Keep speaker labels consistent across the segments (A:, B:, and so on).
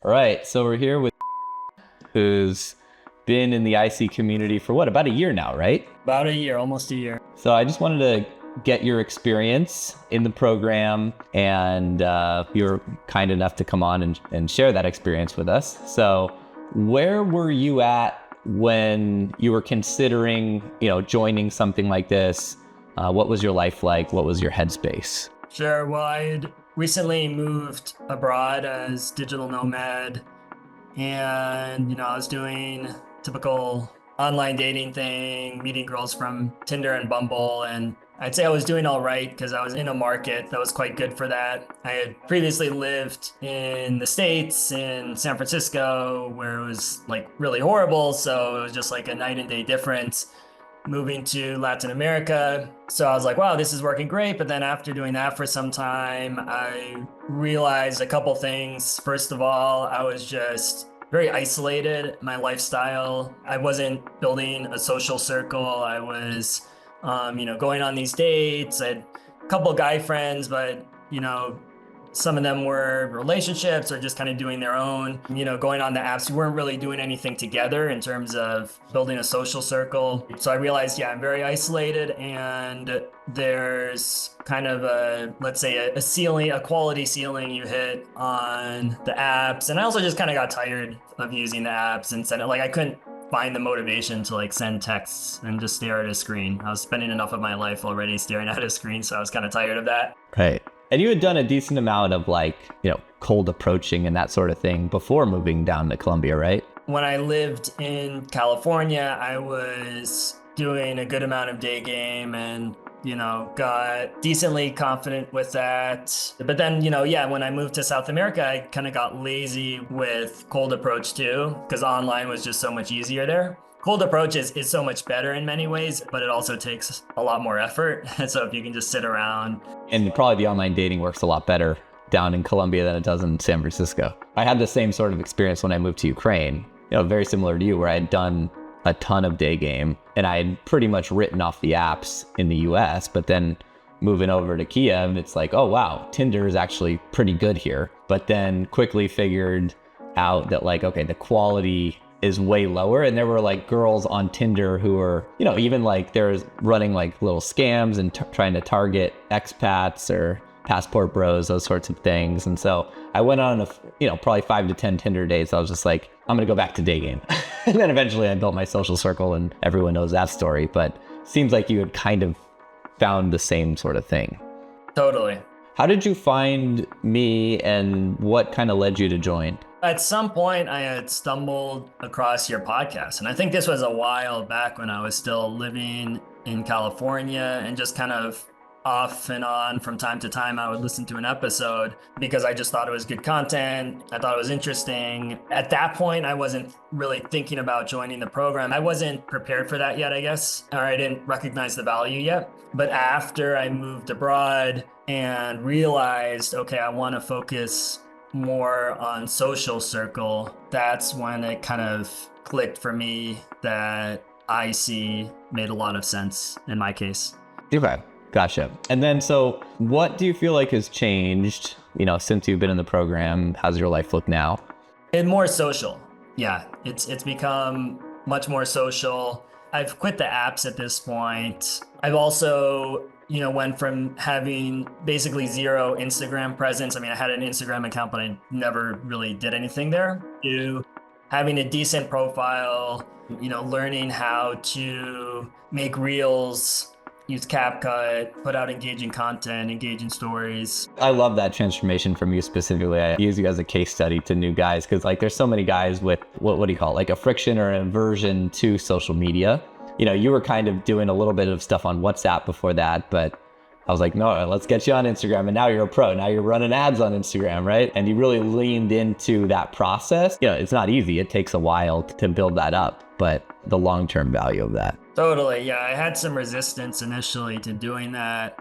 A: All right, so we're here with who's been in the IC community for about a year now, right?
B: About a year, almost a year.
A: So I just wanted to get your experience in the program, and you were kind enough to come on and share that experience with us. So where were you at when you were considering, joining something like this? What was your life like? What was your headspace?
B: Sure. Well, I had recently moved abroad as digital nomad, and I was doing typical online dating thing, meeting girls from Tinder and Bumble, and I'd say I was doing all right because I was in a market that was quite good for that. I had previously lived in the States, in San Francisco, where it was like really horrible, so it was just like a night and day difference moving to Latin America. So I was like, wow, this is working great. But then after doing that for some time, I realized a couple things. First of all, I was just very isolated. My lifestyle, I wasn't building a social circle. I was, going on these dates. I had a couple guy friends, but, some of them were relationships or just kind of doing their own, going on the apps. We weren't really doing anything together in terms of building a social circle. So I realized, I'm very isolated, and there's kind of let's say a ceiling, a quality ceiling you hit on the apps. And I also just kind of got tired of using the apps and send it. Like I couldn't find the motivation to send texts and just stare at a screen. I was spending enough of my life already staring at a screen, so I was kind of tired of that.
A: Right. And you had done a decent amount of cold approaching and that sort of thing before moving down to Colombia, right?
B: When I lived in California, I was doing a good amount of day game and, got decently confident with that. But then, when I moved to South America, I kind of got lazy with cold approach too, because online was just so much easier there. Cold approach is so much better in many ways, but it also takes a lot more effort. So if you can just sit around.
A: And probably the online dating works a lot better down in Colombia than it does in San Francisco. I had the same sort of experience when I moved to Ukraine, very similar to you, where I had done a ton of day game and I had pretty much written off the apps in the US, but then moving over to Kiev, it's like, oh wow, Tinder is actually pretty good here. But then quickly figured out that okay, the quality is way lower. And there were girls on Tinder who were, even there's running little scams and trying to target expats or passport bros, those sorts of things. And so I went on probably 5 to 10 Tinder dates. I was just like, I'm going to go back to day game. And then eventually I built my social circle and everyone knows that story. But seems like you had kind of found the same sort of thing.
B: Totally.
A: How did you find me and what kind of led you to join?
B: At some point, I had stumbled across your podcast. And I think this was a while back when I was still living in California, and just kind of off and on from time to time, I would listen to an episode because I just thought it was good content. I thought it was interesting. At that point, I wasn't really thinking about joining the program. I wasn't prepared for that yet, I guess, or I didn't recognize the value yet. But after I moved abroad and realized, okay, I want to focus more on social circle, that's when it kind of clicked for me that IC made a lot of sense in my case.
A: Okay, gotcha. And then, so what do you feel like has changed, since you've been in the program? How's your life look now?
B: And more social. Yeah, it's become much more social. I've quit the apps at this point. I've also went from having basically zero Instagram presence. I mean, I had an Instagram account, but I never really did anything there, to having a decent profile, learning how to make reels, use CapCut, put out engaging content, engaging stories.
A: I love that transformation from you specifically. I use you as a case study to new guys because there's so many guys with what do you call it? A friction or an aversion to social media. You were kind of doing a little bit of stuff on WhatsApp before that, but I was like, no, let's get you on Instagram. And now you're a pro. Now you're running ads on Instagram, right? And you really leaned into that process. It's not easy. It takes a while to build that up, but the long-term value of that.
B: Totally. Yeah, I had some resistance initially to doing that,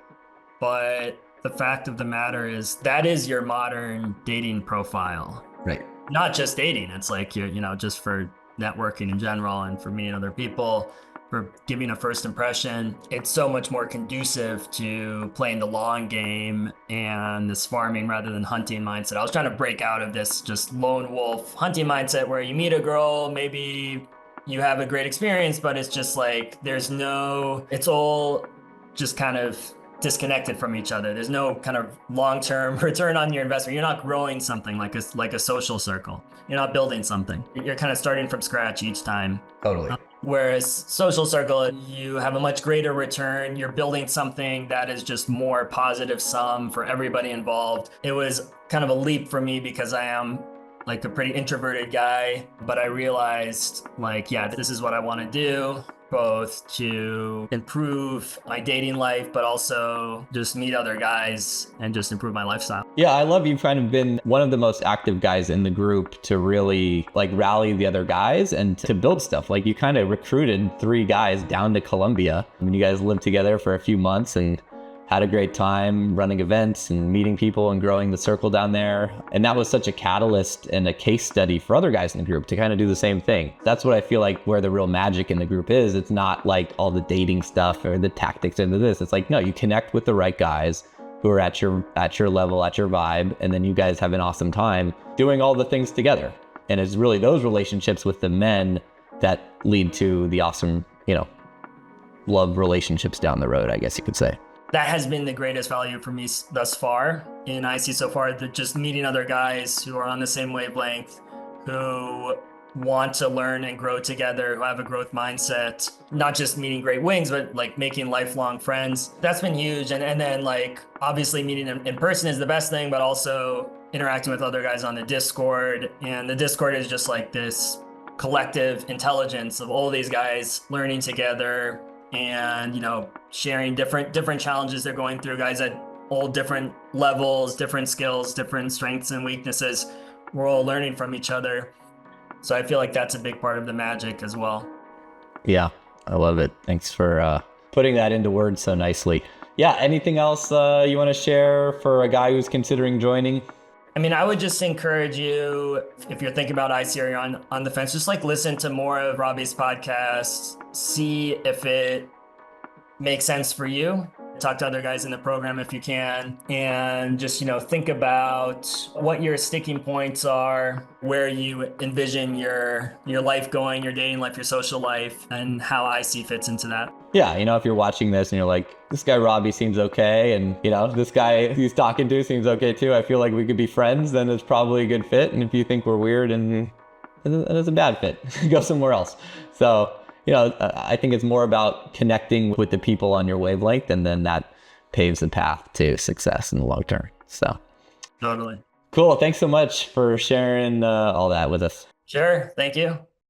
B: but the fact of the matter is that is your modern dating profile.
A: Right.
B: Not just dating. It's like, just for networking in general and for me and other people. for giving a first impression. It's so much more conducive to playing the long game and this farming rather than hunting mindset. I was trying to break out of this just lone wolf hunting mindset where you meet a girl, maybe you have a great experience, but it's just like it's all just kind of disconnected from each other. There's no kind of long-term return on your investment. You're not growing something like a social circle. You're not building something. You're kind of starting from scratch each time.
A: Totally.
B: Whereas social circle, you have a much greater return. You're building something that is just more positive sum for everybody involved. It was kind of a leap for me because I am like a pretty introverted guy, but I realized like, yeah, this is what I want to do, both to improve my dating life, but also just meet other guys and just improve my lifestyle.
A: Yeah, I love you've kind of been one of the most active guys in the group to really like rally the other guys and to build stuff. Like you kind of recruited 3 guys down to Colombia. I mean, you guys lived together for a few months and had a great time running events and meeting people and growing the circle down there. And that was such a catalyst and a case study for other guys in the group to kind of do the same thing. That's what I feel like where the real magic in the group is. It's not like all the dating stuff or the tactics into this. It's like, no, you connect with the right guys who are at your level, at your vibe, and then you guys have an awesome time doing all the things together. And it's really those relationships with the men that lead to the awesome, love relationships down the road, I guess you could say.
B: That has been the greatest value for me thus far in IC so far, that just meeting other guys who are on the same wavelength, who want to learn and grow together, who have a growth mindset, not just meeting great wings, but like making lifelong friends. That's been huge. And then like, obviously meeting them in person is the best thing, but also interacting with other guys on the Discord. And the Discord is just like this collective intelligence of all these guys learning together and, sharing different challenges they're going through, guys at all different levels, different skills, different strengths and weaknesses. We're all learning from each other. So I feel like that's a big part of the magic as well.
A: Yeah, I love it. Thanks for putting that into words so nicely. Yeah, anything else you want to share for a guy who's considering joining?
B: I mean, I would just encourage you, if you're thinking about IC or you're on the fence, just like listen to more of Robbie's podcasts, see if it makes sense for you. Talk to other guys in the program if you can, and just, think about what your sticking points are, where you envision your life going, your dating life, your social life, and how IC fits into that.
A: Yeah, if you're watching this and you're like, this guy Robbie seems okay, and this guy he's talking to seems okay too, I feel like we could be friends, then it's probably a good fit. And if you think we're weird and it's a bad fit, go somewhere else. So, I think it's more about connecting with the people on your wavelength, and then that paves the path to success in the long term. So
B: Totally.
A: Cool. Thanks so much for sharing all that with us.
B: Sure. Thank you.